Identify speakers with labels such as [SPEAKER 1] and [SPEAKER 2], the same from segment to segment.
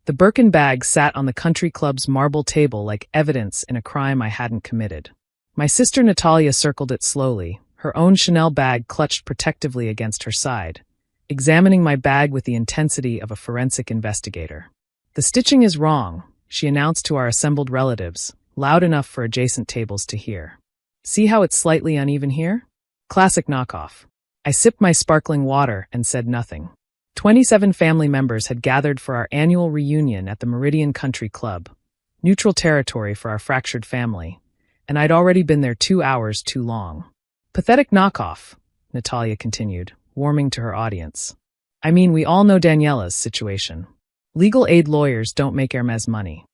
[SPEAKER 1] The Birkin bag sat on the country club's marble table like evidence in a crime I hadn't committed. My sister Natalia circled it slowly, her own Chanel bag clutched protectively against her side, examining my bag with the intensity of a forensic investigator. "The stitching is wrong," she announced to our assembled relatives, loud enough for adjacent tables to hear. "See how it's slightly uneven here? Classic knockoff." I sipped my sparkling water and said nothing. 27 family members had gathered for our annual reunion at the Meridian Country Club, neutral territory for our fractured family, and I'd already been there 2 hours too long. "Pathetic knockoff," Natalia continued, warming to her audience. "I mean, we all know Daniela's situation. Legal aid lawyers don't make Hermès money."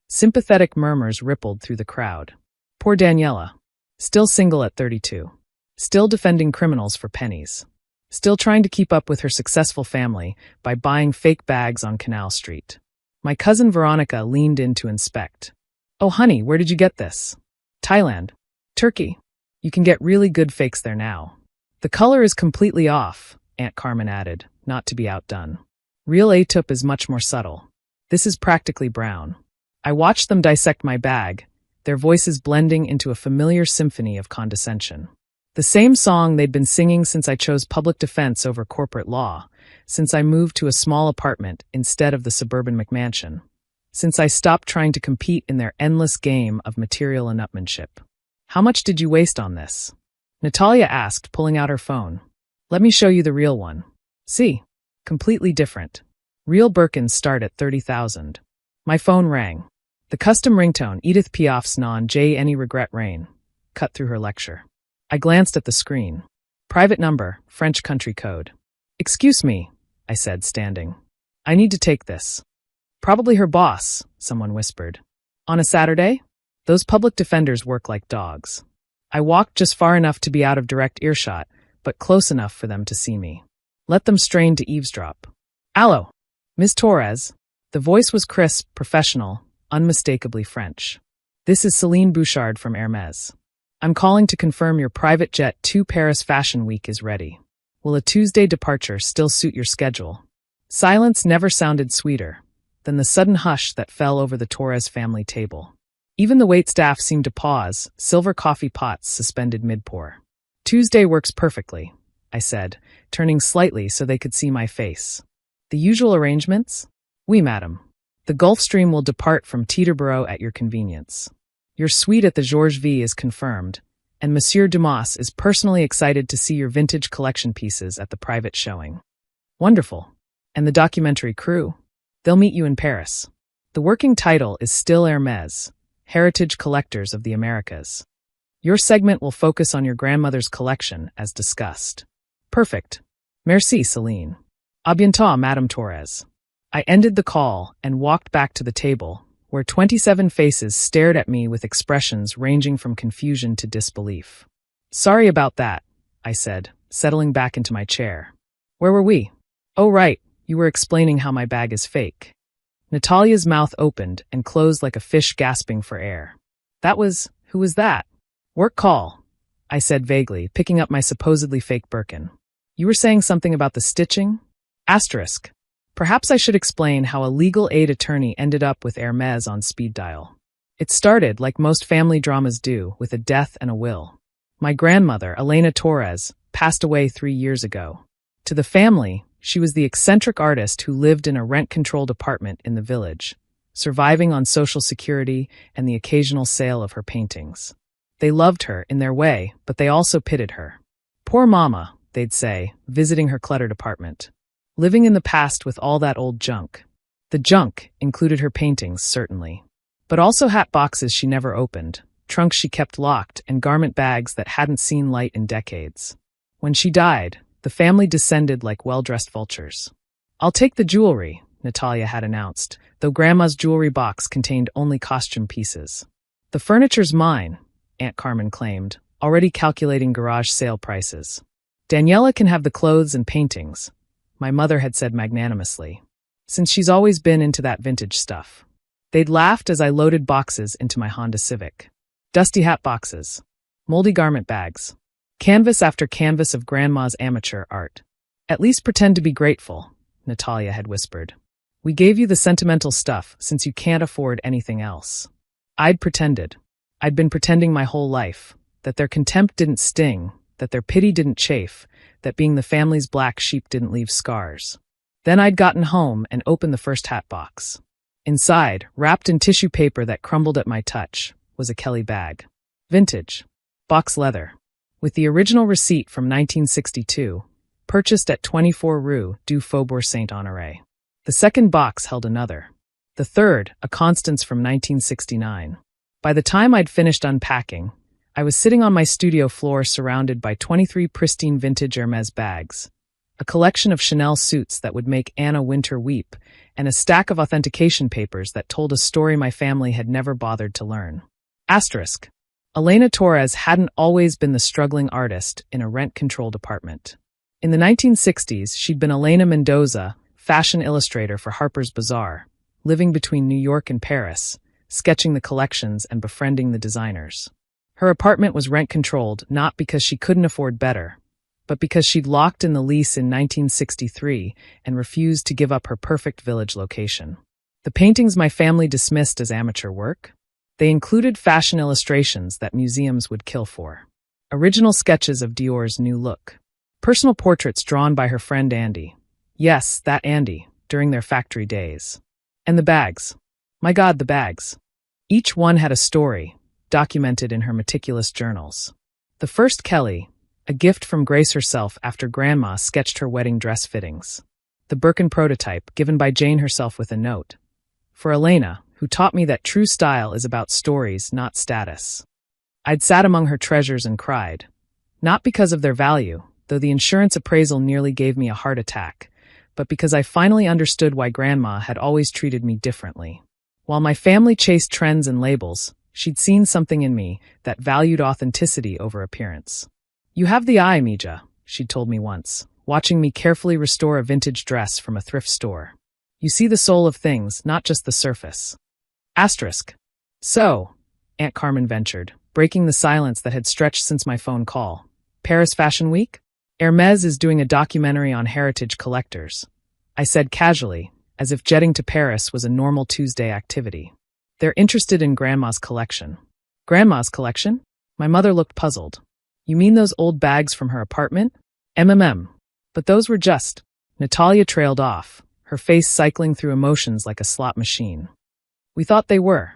[SPEAKER 1] Sympathetic murmurs rippled through the crowd. Poor Daniela. Still single at 32. Still defending criminals for pennies. Still trying to keep up with her successful family by buying fake bags on Canal Street. My cousin Veronica leaned in to inspect. "Oh honey, where did you get this?" "Thailand. Turkey. You can get really good fakes there now." "The color is completely off," Aunt Carmen added, not to be outdone. "Real A-taupe is much more subtle. This is practically brown." I watched them dissect my bag, their voices blending into a familiar symphony of condescension. The same song they'd been singing since I chose public defense over corporate law, since I moved to a small apartment instead of the suburban McMansion, since I stopped trying to compete in their endless game of material enupmanship. "How much did you waste on this?" Natalia asked, pulling out her phone. "Let me show you the real one. See? Completely different. Real Birkins start at 30,000. My phone rang. The custom ringtone, Edith Piaf's Non-J Any Regret Rain, cut through her lecture. I glanced at the screen. Private number, French country code. "Excuse me," I said, standing. "I need to take this." "Probably her boss," someone whispered. "On a Saturday? Those public defenders work like dogs." I walked just far enough to be out of direct earshot, but close enough for them to see me. Let them strain to eavesdrop. "Allo, Miss Torres." The voice was crisp, professional, unmistakably French. "This is Céline Bouchard from Hermès. I'm calling to confirm your private jet to Paris Fashion Week is ready. Will a Tuesday departure still suit your schedule?" Silence never sounded sweeter than the sudden hush that fell over the Torres family table. Even the waitstaff seemed to pause, silver coffee pots suspended mid-pour. "Tuesday works perfectly," I said, turning slightly so they could see my face. "The usual arrangements?" "Oui, madame. The Gulfstream will depart from Teterboro at your convenience. Your suite at the Georges V is confirmed, and Monsieur Dumas is personally excited to see your vintage collection pieces at the private showing." "Wonderful. And the documentary crew?" "They'll meet you in Paris. The working title is still Hermès, Heritage Collectors of the Americas. Your segment will focus on your grandmother's collection, as discussed." "Perfect. Merci, Céline. À bientôt, Madame Torres." I ended the call and walked back to the table, where 27 faces stared at me with expressions ranging from confusion to disbelief. "Sorry about that," I said, settling back into my chair. "Where were we? Oh right, you were explaining how my bag is fake." Natalia's mouth opened and closed like a fish gasping for air. Who was that?" "Work call," I said vaguely, picking up my supposedly fake Birkin. "You were saying something about the stitching?" Asterisk. Perhaps I should explain how a legal aid attorney ended up with Hermès on speed dial. It started, like most family dramas do, with a death and a will. My grandmother, Elena Torres, passed away 3 years ago. To the family, she was the eccentric artist who lived in a rent-controlled apartment in the village, surviving on Social Security and the occasional sale of her paintings. They loved her in their way, but they also pitied her. "Poor mama," they'd say, visiting her cluttered apartment. Living in the past with all that old junk. The junk included her paintings, certainly. But also hat boxes she never opened, trunks she kept locked, and garment bags that hadn't seen light in decades. When she died, the family descended like well-dressed vultures. "I'll take the jewelry," Natalia had announced, though Grandma's jewelry box contained only costume pieces. "The furniture's mine," Aunt Carmen claimed, already calculating garage sale prices. "Daniela can have the clothes and paintings," my mother had said magnanimously, since she's always been into that vintage stuff. They'd laughed as I loaded boxes into my Honda Civic. Dusty hat boxes, moldy garment bags, canvas after canvas of Grandma's amateur art. "At least pretend to be grateful," Natalia had whispered. We gave you the sentimental stuff since you can't afford anything else. I'd pretended. I'd been pretending my whole life. That their contempt didn't sting, that their pity didn't chafe, that being the family's black sheep didn't leave scars. Then I'd gotten home and opened the first hat box. Inside, wrapped in tissue paper that crumbled at my touch, was a Kelly bag. Vintage. Box leather. With the original receipt from 1962, purchased at 24 Rue du Faubourg Saint-Honoré. The second box held another. The third, a Constance from 1969. By the time I'd finished unpacking, I was sitting on my studio floor surrounded by 23 pristine vintage Hermès bags, a collection of Chanel suits that would make Anna Wintour weep, and a stack of authentication papers that told a story my family had never bothered to learn. Asterisk. Elena Torres hadn't always been the struggling artist in a rent-controlled apartment. In the 1960s, she'd been Elena Mendoza, fashion illustrator for Harper's Bazaar, living between New York and Paris, sketching the collections and befriending the designers. Her apartment was rent-controlled not because she couldn't afford better, but because she'd locked in the lease in 1963 and refused to give up her perfect village location. The paintings my family dismissed as amateur work? They included fashion illustrations that museums would kill for. Original sketches of Dior's new look. Personal portraits drawn by her friend Andy. Yes, that Andy, during their factory days. And the bags. My God, the bags. Each one had a story, documented in her meticulous journals. The first Kelly, a gift from Grace herself after Grandma sketched her wedding dress fittings. The Birkin prototype, given by Jane herself with a note. For Elena, who taught me that true style is about stories, not status. I'd sat among her treasures and cried. Not because of their value, though the insurance appraisal nearly gave me a heart attack, but because I finally understood why Grandma had always treated me differently. While my family chased trends and labels, she'd seen something in me that valued authenticity over appearance. You have the eye, Mija, she'd told me once, watching me carefully restore a vintage dress from a thrift store. You see the soul of things, not just the surface. Asterisk. So, Aunt Carmen ventured, breaking the silence that had stretched since my phone call. Paris Fashion Week? Hermès is doing a documentary on heritage collectors. I said casually, as if jetting to Paris was a normal Tuesday activity. They're interested in Grandma's collection. Grandma's collection? My mother looked puzzled. You mean those old bags from her apartment? But those were just... Natalia trailed off, her face cycling through emotions like a slot machine. We thought they were.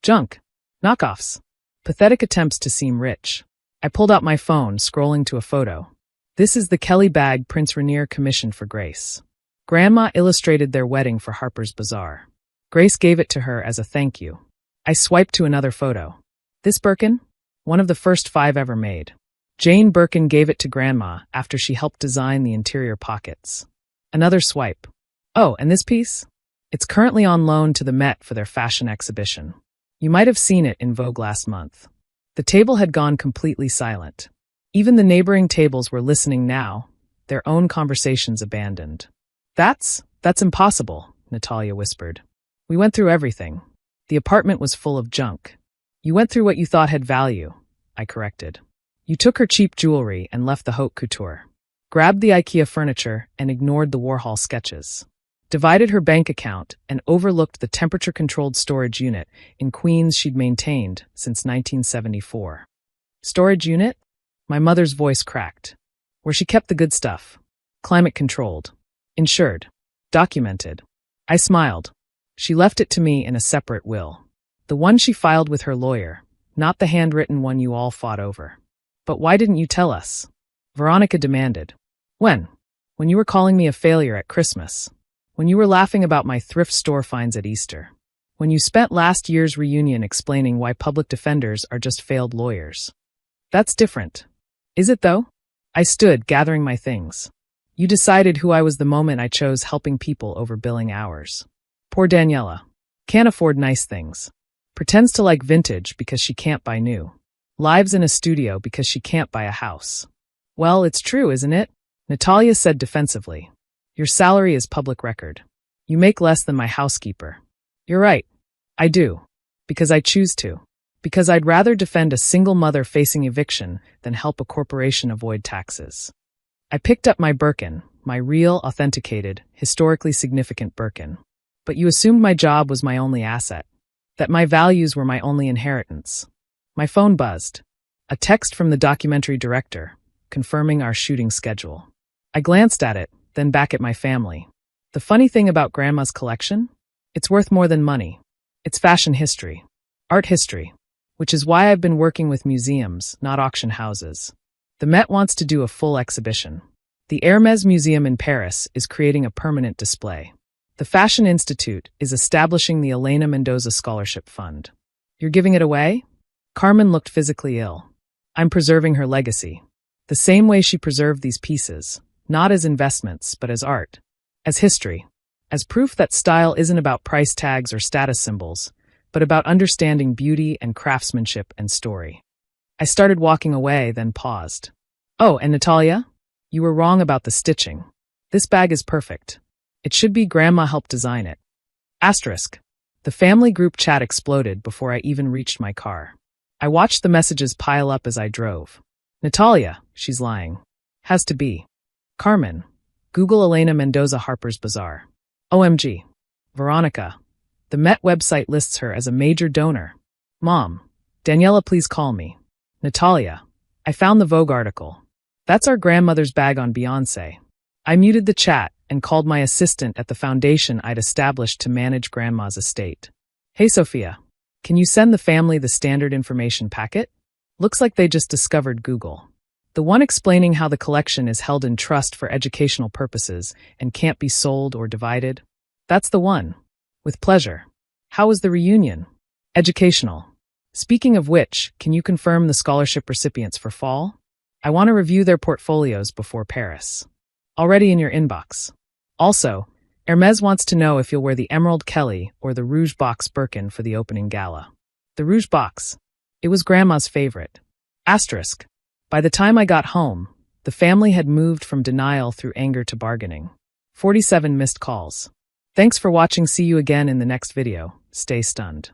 [SPEAKER 1] Junk. Knockoffs. Pathetic attempts to seem rich. I pulled out my phone, scrolling to a photo. This is the Kelly bag Prince Rainier commissioned for Grace. Grandma illustrated their wedding for Harper's Bazaar. Grace gave it to her as a thank you. I swiped to another photo. This Birkin? One of the first 5 ever made. Jane Birkin gave it to Grandma after she helped design the interior pockets. Another swipe. Oh, and this piece? It's currently on loan to the Met for their fashion exhibition. You might have seen it in Vogue last month. The table had gone completely silent. Even the neighboring tables were listening now, their own conversations abandoned. That's impossible, Natalia whispered. We went through everything. The apartment was full of junk. You went through what you thought had value, I corrected. You took her cheap jewelry and left the haute couture. Grabbed the IKEA furniture and ignored the Warhol sketches. Divided her bank account and overlooked the temperature-controlled storage unit in Queens she'd maintained since 1974. Storage unit? My mother's voice cracked. Where she kept the good stuff. Climate-controlled. Insured. Documented. I smiled. She left it to me in a separate will. The one she filed with her lawyer, not the handwritten one you all fought over. But why didn't you tell us? Veronica demanded. When? When you were calling me a failure at Christmas. When you were laughing about my thrift store finds at Easter. When you spent last year's reunion explaining why public defenders are just failed lawyers. That's different. Is it though? I stood, gathering my things. You decided who I was the moment I chose helping people over billing hours. Poor Daniela. Can't afford nice things. Pretends to like vintage because she can't buy new. Lives in a studio because she can't buy a house. Well, it's true, isn't it? Natalia said defensively. Your salary is public record. You make less than my housekeeper. You're right. I do. Because I choose to. Because I'd rather defend a single mother facing eviction than help a corporation avoid taxes. I picked up my Birkin, my real, authenticated, historically significant Birkin. But you assumed my job was my only asset, that my values were my only inheritance. My phone buzzed. A text from the documentary director, confirming our shooting schedule. I glanced at it, then back at my family. The funny thing about Grandma's collection? It's worth more than money. It's fashion history, art history, which is why I've been working with museums, not auction houses. The Met wants to do a full exhibition. The Hermès Museum in Paris is creating a permanent display. The Fashion Institute is establishing the Elena Mendoza Scholarship Fund. You're giving it away? Carmen looked physically ill. I'm preserving her legacy. The same way she preserved these pieces, not as investments, but as art, as history, as proof that style isn't about price tags or status symbols, but about understanding beauty and craftsmanship and story. I started walking away, then paused. Oh, and Natalia? You were wrong about the stitching. This bag is perfect. It should be Grandma helped design it. Asterisk. The family group chat exploded before I even reached my car. I watched the messages pile up as I drove. Natalia, she's lying. Has to be. Carmen. Google Elena Mendoza Harper's Bazaar. OMG. Veronica. The Met website lists her as a major donor. Mom. Daniela, please call me. Natalia. I found the Vogue article. That's our grandmother's bag on Beyoncé. I muted the chat and called my assistant at the foundation I'd established to manage Grandma's estate. Hey, Sophia. Can you send the family the standard information packet? Looks like they just discovered Google. The one explaining how the collection is held in trust for educational purposes and can't be sold or divided. That's the one. With pleasure. How was the reunion? Educational. Speaking of which, can you confirm the scholarship recipients for fall? I want to review their portfolios before Paris. Already in your inbox. Also, Hermès wants to know if you'll wear the Emerald Kelly or the Rouge Box Birkin for the opening gala. The Rouge Box. It was Grandma's favorite. Asterisk. By the time I got home, the family had moved from denial through anger to bargaining. 47 missed calls. Thanks for watching. See you again in the next video. Stay stunned.